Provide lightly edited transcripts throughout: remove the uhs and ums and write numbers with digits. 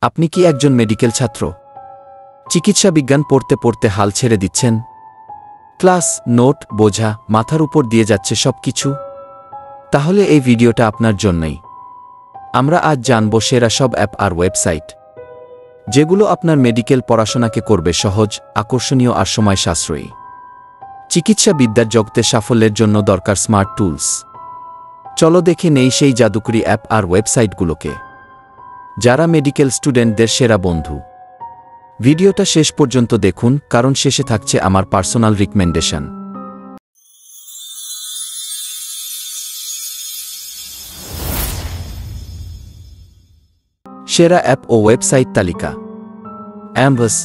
আপনি কি একজন মেডিকেল ছাত্র? চিকিৎসা বিজ্ঞান পড়তে পড়তে হাল ছেড়ে দিচ্ছেন? ক্লাস, নোট, বোঝা, মাথার উপর দিয়ে যাচ্ছে সবকিছু? তাহলে এই ভিডিওটা আপনার জন্যই। আমরা আজ জানব সেরা সব অ্যাপ আর ওয়েবসাইট, যেগুলো আপনার মেডিকেল পড়াশোনাকে করবে সহজ, আকর্ষণীয় আর সময় সাশ্রয়ী। চিকিৎসা বিদ্যার জগতে সাফল্যের জন্য দরকার স্মার্ট টুলস। চলো দেখে নেই সেই জাদুকরি অ্যাপ আর ওয়েবসাইটগুলোকে, যারা মেডিকেল স্টুডেন্টদের সেরা বন্ধু। ভিডিওটা শেষ পর্যন্ত দেখুন, কারণ শেষে থাকছে আমার পার্সোনাল রিকমেন্ডেশন। সেরা অ্যাপ ও ওয়েবসাইট তালিকা। অ্যাম্বাস।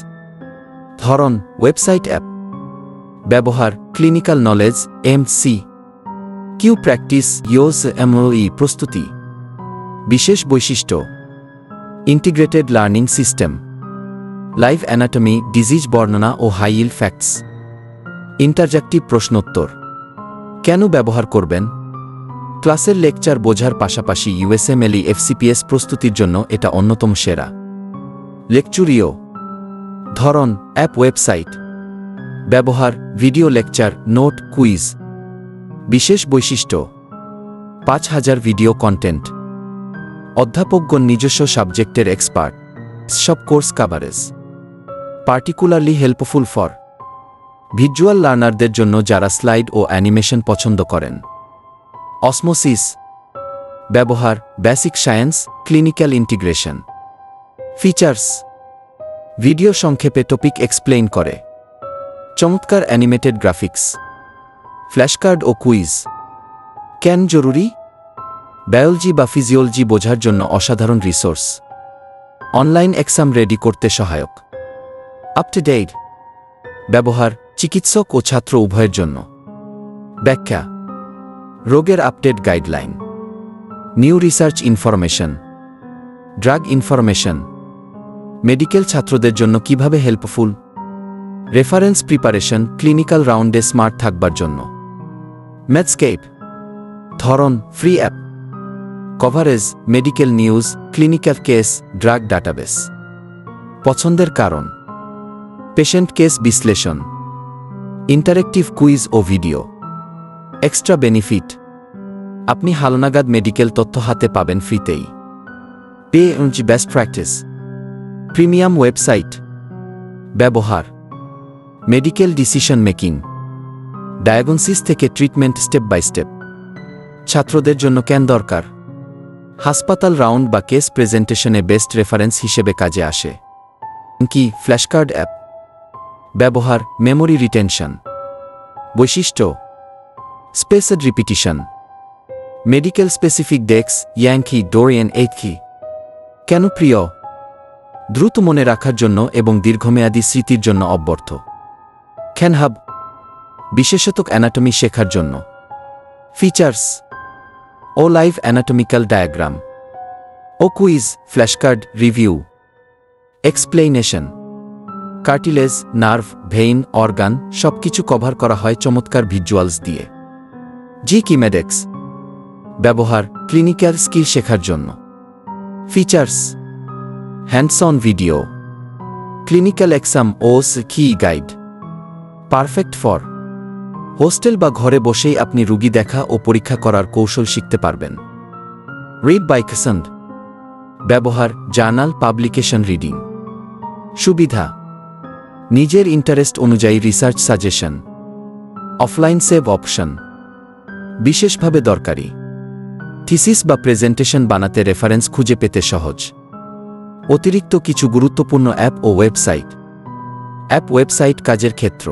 ধরন, ওয়েবসাইট অ্যাপ। ব্যবহার, clinical knowledge, MCQ practice, US এমওই প্রস্তুতি। বিশেষ বৈশিষ্ট্য, integrated learning system, live anatomy, disease বর্ণনা ও হাই ইল্ড ফ্যাক্টস, ইন্টারজ্যাক্টিভ প্রশ্নোত্তর। কেন ব্যবহার করবেন? ক্লাসের লেকচার বোঝার পাশাপাশি ইউএসএমএল এফসিপিএস প্রস্তুতির জন্য এটা অন্যতম সেরা। লেকচুরিও। ধরন, অ্যাপ ওয়েবসাইট। ব্যবহার, ভিডিও লেকচার, নোট, কুইজ। বিশেষ বৈশিষ্ট্য, 5000 ভিডিও কন্টেন্ট, অধ্যাপকগণ নিজস্ব সাবজেক্টের এক্সপার্ট, সব course coverage. Particularly helpful for visual লার্নারদের জন্য যারা স্লাইড ও অ্যানিমেশন পছন্দ করেন। অসমোসিস। ব্যবহার, basic science, clinical integration. Features, video সংক্ষেপে টপিক এক্সপ্লেইন করে, চমৎকার অ্যানিমেটেড গ্রাফিক্স, ফ্ল্যাশকার্ড ও কুইজ। কেন জরুরি? বায়োলজি বা ফিজিওলজি বোঝার জন্য অসাধারণ রিসোর্স, অনলাইন এক্সাম রেডি করতে সহায়ক। Up to date. ব্যবহার, চিকিৎসক ও ছাত্র উভয়ের জন্য। ব্যাখ্যা, রোগের update guideline, new research information, drug information. Medical ছাত্রদের জন্য কিভাবে হেল্পফুল। রেফারেন্স প্রিপারেশন, ক্লিনিক্যাল রাউন্ডে স্মার্ট থাকবার জন্য। মেডস্কেপ। ধরন, free app. Coverage, medical news, clinical case, drug database. পছন্দের কারণ, পেশেন্ট কেস বিশ্লেষণ, ইন্টারেক্টিভ কুইজ ও ভিডিও। এক্সট্রা বেনিফিট, আপনি হালনাগাদ মেডিকেল তথ্য হাতে পাবেন ফ্রিতেই। Pay best practice. Premium website. ব্যবহার, মেডিকেল ডিসিশন মেকিং, ডায়াগনোসিস থেকে ট্রিটমেন্ট স্টেপ বাই স্টেপ। ছাত্রদের জন্য কেন দরকার? হাসপাতাল রাউন্ড বা কেস প্রেজেন্টেশনে বেস্ট রেফারেন্স হিসেবে কাজে আসে। কি ফ্ল্যাশকার্ড অ্যাপ। ব্যবহার, মেমোরি রিটেনশন। বৈশিষ্ট্য, স্পেসড রিপিটিশন, মেডিকেল স্পেসিফিক ডেক্স, ইয়াংকি, ডোরিয়ান, এইথকি। কেন প্রিয়? দ্রুত মনে রাখার জন্য এবং দীর্ঘমেয়াদী স্মৃতির জন্য অব্যর্থ। খ্যানহাব, বিশেষত অ্যানাটমি শেখার জন্য। ফিচার্স, ও লাইভ অ্যানাটমিক্যাল ডায়াগ্রাম, ও quiz, flashcard, review. Explanation, cartilage, nerve, vein, organ সবকিছু কভার করা হয় চমৎকার ভিজুয়ালস দিয়ে। জি কিমেডেক্স। ব্যবহার, ক্লিনিক্যাল স্কিল শেখার জন্য। Features, hands on video, clinical exam OSCE guide. Perfect for hostel বা ঘরে বসেই আপনি রুগী দেখা ও পরীক্ষা করার কৌশল শিখতে পারবেন। রিড বাই কসন্ড। ব্যবহার, জার্নাল, পাবলিকেশন রিডিং। সুবিধা, নিজের ইন্টারেস্ট অনুযায়ী research suggestion. Offline save option, বিশেষভাবে দরকারি থিসিস বা প্রেজেন্টেশন বানাতে রেফারেন্স খুঁজে পেতে সহজ। অতিরিক্ত কিছু গুরুত্বপূর্ণ অ্যাপ ও ওয়েবসাইট। অ্যাপ ওয়েবসাইট কাজের ক্ষেত্র।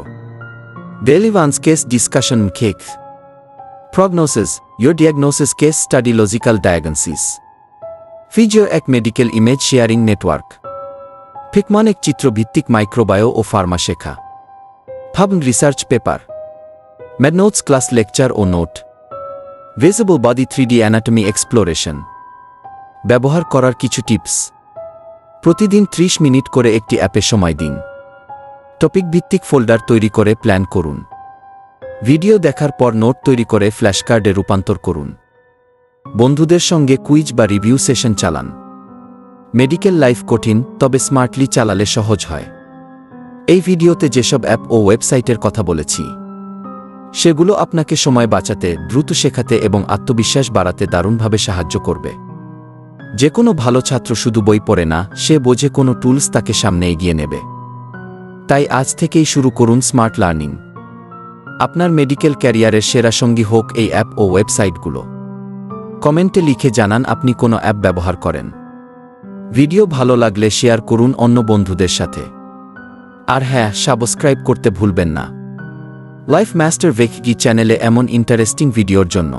Relevance case discussion cake. Prognosis, your diagnosis case study logical diagnosis. Physio এক medical image sharing network. Picman এক চিত্র ভিত্তিক মাইক্রোবায়ো ও ফার্মা শেখা। Pubn research paper. MedNotes class lecture ও note. Visible body 3D anatomy exploration. ব্যবহার করার কিছু টিপস। প্রতিদিন 30 minute করে একটি অ্যাপে সময় দিন। টপিক ভিত্তিক ফোল্ডার তৈরি করে প্ল্যান করুন। ভিডিও দেখার পর নোট তৈরি করে ফ্ল্যাশকার্ডে রূপান্তর করুন। বন্ধুদের সঙ্গে কুইজ বা রিভিউ সেশন চালান। মেডিকেল লাইফ কঠিন, তবে স্মার্টলি চালালে সহজ হয়। এই ভিডিওতে যেসব অ্যাপ ও ওয়েবসাইটের কথা বলেছি, সেগুলো আপনাকে সময় বাঁচাতে, দ্রুত শেখাতে এবং আত্মবিশ্বাস বাড়াতে দারুণভাবে সাহায্য করবে। যে কোনো ভালো ছাত্র শুধু বই পড়ে না, সে বোঝে কোনো টুলস তাকে সামনে এগিয়ে নেবে। তাই আজ থেকেই শুরু করুন স্মার্ট লার্নিং। আপনার মেডিকেল ক্যারিয়ারের সেরা সঙ্গী হোক এই অ্যাপ ও ওয়েবসাইটগুলো। কমেন্টে লিখে জানান আপনি কোনো অ্যাপ ব্যবহার করেন। ভিডিও ভালো লাগলে শেয়ার করুন অন্য বন্ধুদের সাথে। আর হ্যাঁ, সাবস্ক্রাইব করতে ভুলবেন না লাইফ মাস্টার ভেকি চ্যানেলে এমন ইন্টারেস্টিং ভিডিওর জন্য।